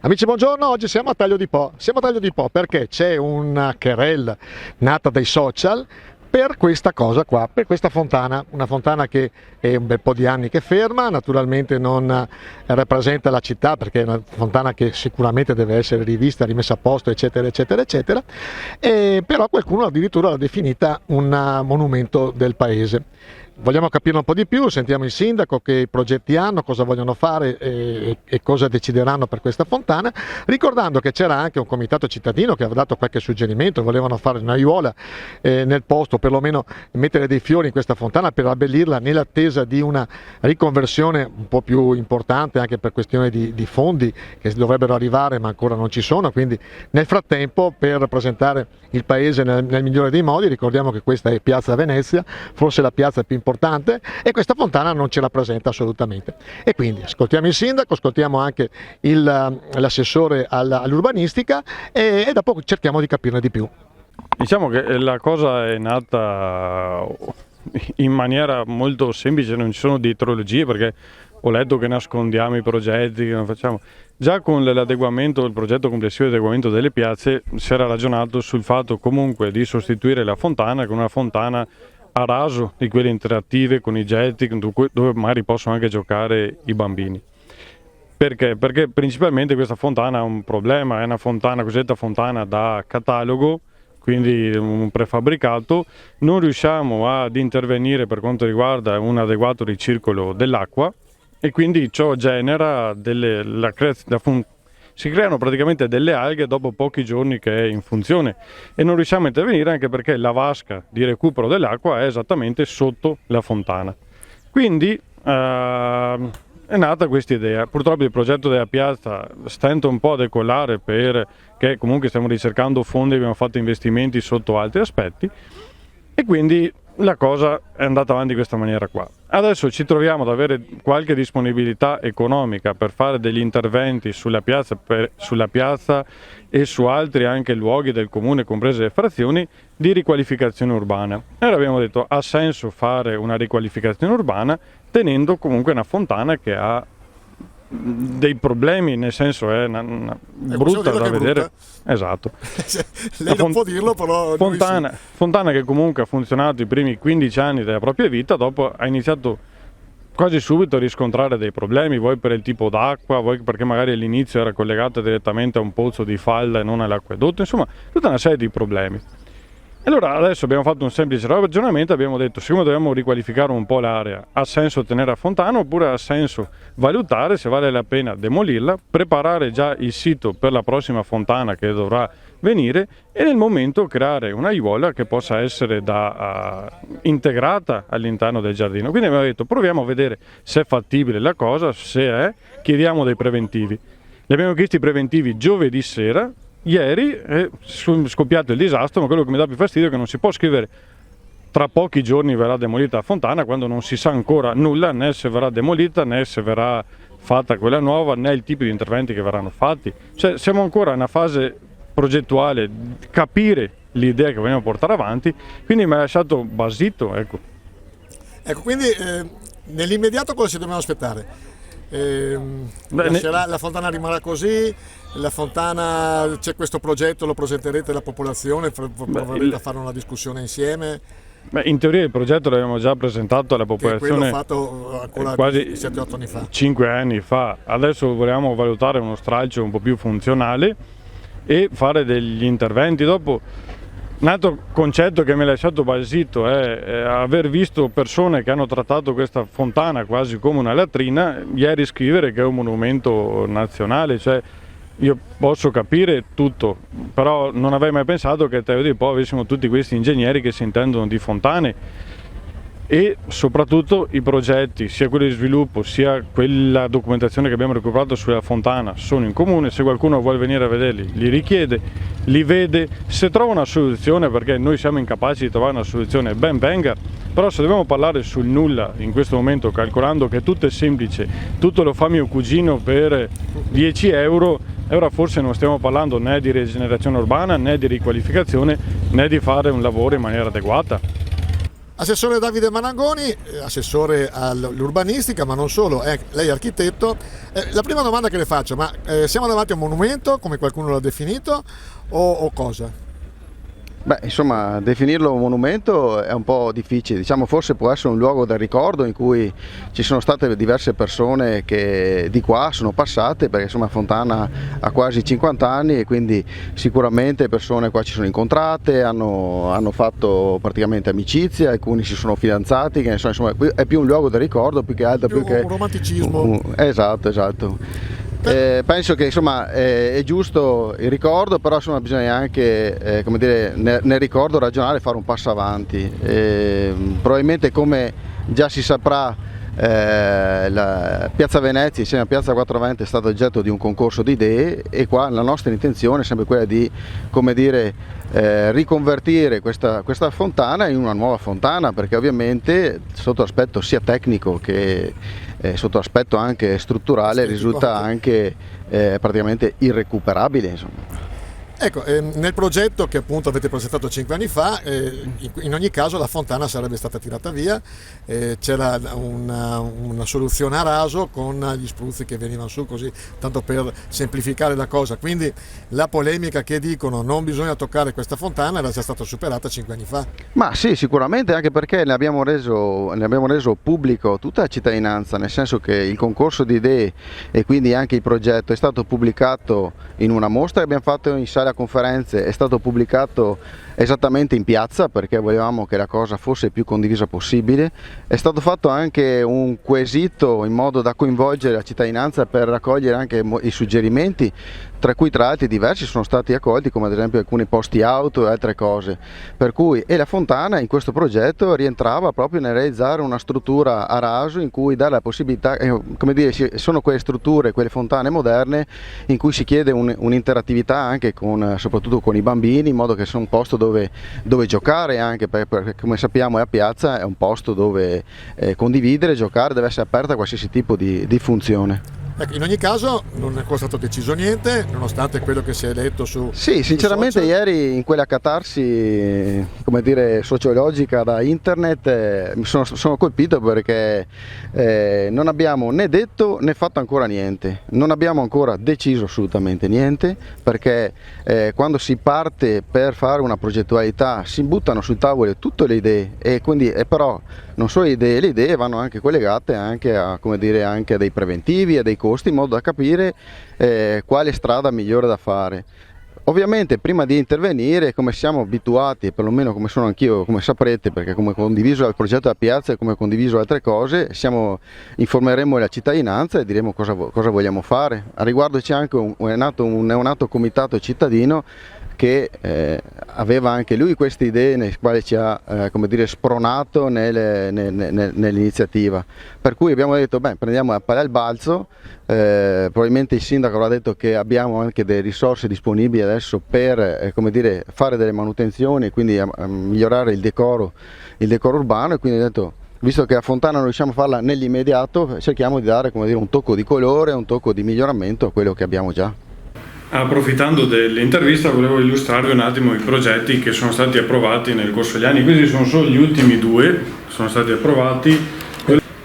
Amici, buongiorno, oggi siamo a Taglio di Po. Siamo a Taglio di Po perché c'è una querella nata dai social per questa cosa qua, per questa fontana, una fontana che è un bel po' di anni che è ferma, naturalmente non rappresenta la città perché è una fontana che sicuramente deve essere rivista, rimessa a posto, eccetera, eccetera, eccetera, però qualcuno addirittura l'ha definita un monumento del paese. Vogliamo capire un po' di più, sentiamo il sindaco che progetti hanno, cosa vogliono fare e cosa decideranno per questa fontana, ricordando che c'era anche un comitato cittadino che aveva dato qualche suggerimento, volevano fare una aiuola nel posto, perlomeno mettere dei fiori in questa fontana per abbellirla nell'attesa di una riconversione un po' più importante anche per questione di fondi che dovrebbero arrivare ma ancora non ci sono, quindi nel frattempo per rappresentare il paese nel migliore dei modi, ricordiamo che questa è Piazza Venezia, forse la piazza più importante, e questa fontana non ce la presenta assolutamente. E quindi ascoltiamo il sindaco, ascoltiamo anche l'assessore all'urbanistica e dopo cerchiamo di capirne di più. Diciamo che la cosa è nata in maniera molto semplice, non ci sono dietrologie perché ho letto che nascondiamo i progetti, che non facciamo. Già con l'adeguamento, il progetto complessivo di adeguamento delle piazze si era ragionato sul fatto comunque di sostituire la fontana con una fontana a raso di quelle interattive con i getti dove magari possono anche giocare i bambini. Perché? Perché principalmente questa fontana ha un problema, è una fontana, cosiddetta fontana da catalogo, quindi un prefabbricato, non riusciamo ad intervenire per quanto riguarda un adeguato ricircolo dell'acqua e quindi ciò genera si creano praticamente delle alghe dopo pochi giorni che è in funzione e non riusciamo a intervenire anche perché la vasca di recupero dell'acqua è esattamente sotto la fontana. Quindi è nata questa idea. Purtroppo il progetto della piazza stenta un po' a decollare perché comunque stiamo ricercando fondi, abbiamo fatto investimenti sotto altri aspetti e quindi la cosa è andata avanti in questa maniera qua. Adesso ci troviamo ad avere qualche disponibilità economica per fare degli interventi sulla piazza e su altri anche luoghi del comune, comprese le frazioni, di riqualificazione urbana. E allora abbiamo detto ha senso fare una riqualificazione urbana tenendo comunque una fontana che ha dei problemi, nel senso è brutta da vedere. Brutta. Esatto. Lei non può dirlo, però fontana che comunque ha funzionato i primi 15 anni della propria vita, dopo ha iniziato quasi subito a riscontrare dei problemi, vuoi per il tipo d'acqua, vuoi perché magari all'inizio era collegata direttamente a un pozzo di falda e non all'acquedotto, insomma tutta una serie di problemi. Allora adesso abbiamo fatto un semplice ragionamento, abbiamo detto siccome dobbiamo riqualificare un po' l'area, ha senso tenere a fontana oppure ha senso valutare se vale la pena demolirla, preparare già il sito per la prossima fontana che dovrà venire e nel momento creare una aiuola che possa essere integrata all'interno del giardino. Quindi abbiamo detto proviamo a vedere se è fattibile la cosa, se è, chiediamo dei preventivi. Le abbiamo chiesto i preventivi giovedì sera. Ieri è scoppiato il disastro, ma quello che mi dà più fastidio è che non si può scrivere tra pochi giorni verrà demolita la fontana quando non si sa ancora nulla, né se verrà demolita, né se verrà fatta quella nuova, né il tipo di interventi che verranno fatti. Cioè siamo ancora in una fase progettuale, capire l'idea che vogliamo portare avanti, quindi mi ha lasciato basito. Ecco, quindi nell'immediato cosa ci dobbiamo aspettare? La fontana rimarrà così, la fontana c'è questo progetto, lo presenterete alla popolazione, proverete a fare una discussione insieme? In teoria il progetto l'abbiamo già presentato alla popolazione fatto ancora quasi 7-8 anni fa. 5 anni fa, adesso vogliamo valutare uno stralcio un po' più funzionale e fare degli interventi. Dopo un altro concetto che mi ha lasciato basito è aver visto persone che hanno trattato questa fontana quasi come una latrina, ieri scrivere che è un monumento nazionale, cioè io posso capire tutto, però non avrei mai pensato che a Taglio di Po avessimo tutti questi ingegneri che si intendono di fontane e soprattutto i progetti, sia quelli di sviluppo sia quella documentazione che abbiamo recuperato sulla fontana sono in comune. Se qualcuno vuole venire a vederli li richiede, li vede, se trova una soluzione, perché noi siamo incapaci di trovare una soluzione, ben venga, però se dobbiamo parlare sul nulla in questo momento calcolando che tutto è semplice, tutto lo fa mio cugino per 10 euro, ora forse non stiamo parlando né di rigenerazione urbana né di riqualificazione né di fare un lavoro in maniera adeguata. Assessore Davide Manangoni, assessore all'urbanistica, ma non solo, lei è architetto. La prima domanda che le faccio, ma siamo davanti a un monumento, come qualcuno l'ha definito, o cosa? Beh, insomma, definirlo un monumento è un po' difficile, diciamo forse può essere un luogo del ricordo in cui ci sono state diverse persone che di qua sono passate, perché insomma Fontana ha quasi 50 anni e quindi sicuramente persone qua ci sono incontrate, hanno fatto praticamente amicizia, alcuni si sono fidanzati, che insomma è più un luogo del ricordo più che altro. Più che un romanticismo. Esatto. Penso che insomma è giusto il ricordo, però insomma bisogna anche come dire, nel ricordo ragionare e fare un passo avanti. Probabilmente, come già si saprà, la Piazza Venezia insieme a Piazza Quattrovento è stato oggetto di un concorso di idee, e qua la nostra intenzione è sempre quella di, come dire, riconvertire questa fontana in una nuova fontana, perché ovviamente sotto l'aspetto sia tecnico che sotto l'aspetto anche strutturale risulta anche praticamente irrecuperabile, insomma. Ecco, nel progetto che appunto avete presentato 5 anni fa, in ogni caso la fontana sarebbe stata tirata via, c'era una soluzione a raso con gli spruzzi che venivano su, così, tanto per semplificare la cosa. Quindi la polemica che dicono non bisogna toccare questa fontana era già stata superata 5 anni fa. Ma sì, sicuramente, anche perché ne abbiamo reso pubblico tutta la cittadinanza, nel senso che il concorso di idee e quindi anche il progetto è stato pubblicato in una mostra che abbiamo fatto in sala conferenze, è stato pubblicato esattamente in piazza perché volevamo che la cosa fosse il più condivisa possibile. È stato fatto anche un quesito in modo da coinvolgere la cittadinanza per raccogliere anche i suggerimenti, tra cui tra l'altro diversi sono stati accolti, come ad esempio alcuni posti auto e altre cose. Per cui, e la fontana in questo progetto rientrava proprio nel realizzare una struttura a raso in cui dare la possibilità, come dire, sono quelle strutture, quelle fontane moderne in cui si chiede un'interattività anche soprattutto con i bambini, in modo che sia un posto dove giocare, anche perché come sappiamo la piazza è un posto dove condividere, giocare, deve essere aperta a qualsiasi tipo di funzione. Ecco, in ogni caso non è ancora stato deciso niente, nonostante quello che si è detto su. Sì, sinceramente ieri in quella catarsi, come dire, sociologica da internet mi sono colpito perché non abbiamo né detto né fatto ancora niente, non abbiamo ancora deciso assolutamente niente, perché quando si parte per fare una progettualità si buttano sul tavolo tutte le idee, e quindi però non solo le idee vanno anche collegate anche a, come dire, anche a dei preventivi, a dei costi, in modo da capire quale strada migliore da fare. Ovviamente prima di intervenire, come siamo abituati, e perlomeno come sono anch'io, come saprete, perché come condiviso il progetto della piazza e come condiviso altre cose, informeremo la cittadinanza e diremo cosa vogliamo fare. A riguardo c'è anche un neonato comitato cittadino che aveva anche lui queste idee, nel quale ci ha come dire, spronato nell'iniziativa, per cui abbiamo detto prendiamo la palla al balzo. Probabilmente il sindaco avrà detto che abbiamo anche delle risorse disponibili adesso per come dire, fare delle manutenzioni e quindi migliorare il decoro urbano, e quindi ha detto, visto che a Fontana non riusciamo a farla nell'immediato, cerchiamo di dare, come dire, un tocco di colore, un tocco di miglioramento a quello che abbiamo già. Approfittando dell'intervista volevo illustrarvi un attimo i progetti che sono stati approvati nel corso degli anni. Questi sono solo gli ultimi due, sono stati approvati.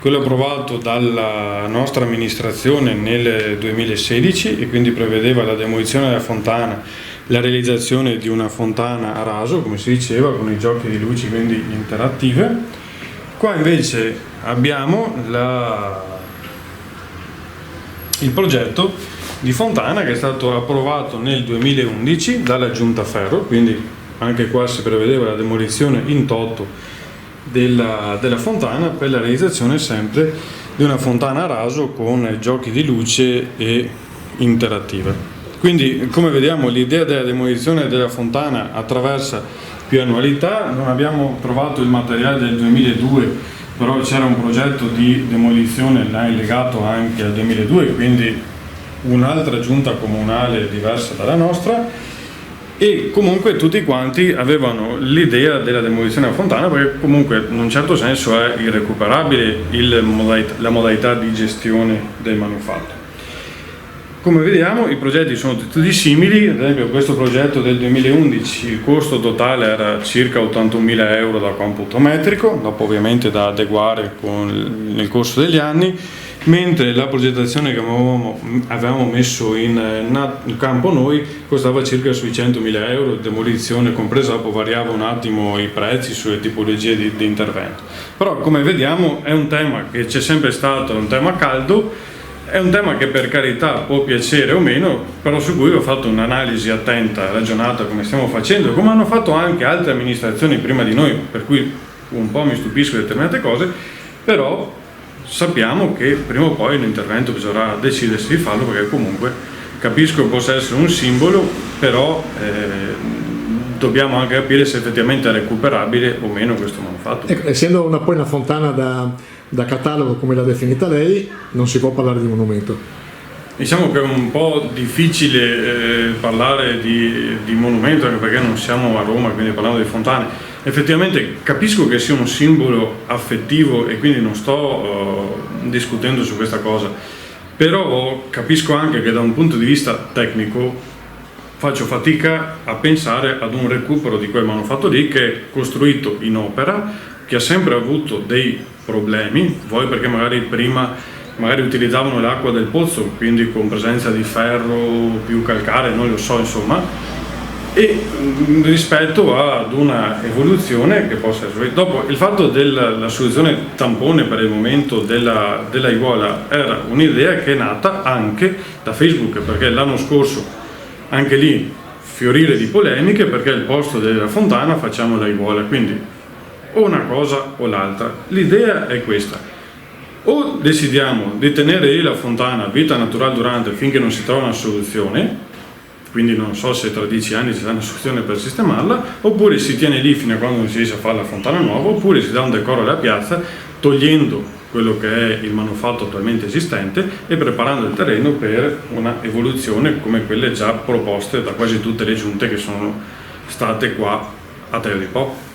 Quello approvato dalla nostra amministrazione nel 2016 e quindi prevedeva la demolizione della fontana, la realizzazione di una fontana a raso, come si diceva, con i giochi di luci quindi interattive. Qua invece abbiamo il progetto di fontana che è stato approvato nel 2011 dalla Giunta Ferro, quindi anche qua si prevedeva la demolizione in toto della fontana per la realizzazione sempre di una fontana a raso con giochi di luce e interattiva. Quindi, come vediamo, l'idea della demolizione della fontana attraversa più annualità. Non abbiamo trovato il materiale del 2002, però c'era un progetto di demolizione legato anche al 2002, quindi un'altra giunta comunale diversa dalla nostra, e comunque tutti quanti avevano l'idea della demolizione della fontana, perché comunque in un certo senso è irrecuperabile la modalità di gestione del manufatto. Come vediamo i progetti sono tutti simili, ad esempio questo progetto del 2011 il costo totale era circa 81.000 euro da computo metrico, dopo ovviamente da adeguare nel corso degli anni, mentre la progettazione che avevamo messo in campo noi costava circa sui 100.000 euro, demolizione compresa, dopo variava un attimo i prezzi sulle tipologie di intervento. Però come vediamo è un tema che c'è sempre stato, è un tema caldo, è un tema che per carità può piacere o meno, però su cui ho fatto un'analisi attenta, ragionata come stiamo facendo, come hanno fatto anche altre amministrazioni prima di noi, per cui un po' mi stupisco di determinate cose, però sappiamo che prima o poi l'intervento bisognerà decidersi di farlo, perché comunque capisco che possa essere un simbolo, però dobbiamo anche capire se effettivamente è recuperabile o meno questo manufatto. Ecco, essendo poi una fontana da catalogo come l'ha definita lei, non si può parlare di monumento. Diciamo che è un po' difficile parlare di monumento, anche perché non siamo a Roma, quindi parliamo di fontane. Effettivamente capisco che sia un simbolo affettivo e quindi non sto discutendo su questa cosa, però capisco anche che da un punto di vista tecnico faccio fatica a pensare ad un recupero di quel manufatto lì, che è costruito in opera, che ha sempre avuto dei problemi, vuoi perché magari prima utilizzavano l'acqua del pozzo, quindi con presenza di ferro, più calcare, non lo so, insomma, e rispetto ad una evoluzione che possa essere. Dopo il fatto della soluzione tampone per il momento della Aiguala era un'idea che è nata anche da Facebook, perché l'anno scorso anche lì fiorire di polemiche, perché al posto della fontana facciamo l'Aiguala, quindi o una cosa o l'altra. L'idea è questa: o decidiamo di tenere lì la fontana vita naturale durante finché non si trova una soluzione, quindi non so se tra 10 anni ci sarà una soluzione per sistemarla, oppure si tiene lì fino a quando non si riesce a fare la fontana nuova, oppure si dà un decoro alla piazza togliendo quello che è il manufatto attualmente esistente e preparando il terreno per una evoluzione come quelle già proposte da quasi tutte le giunte che sono state qua a Taglio di Po.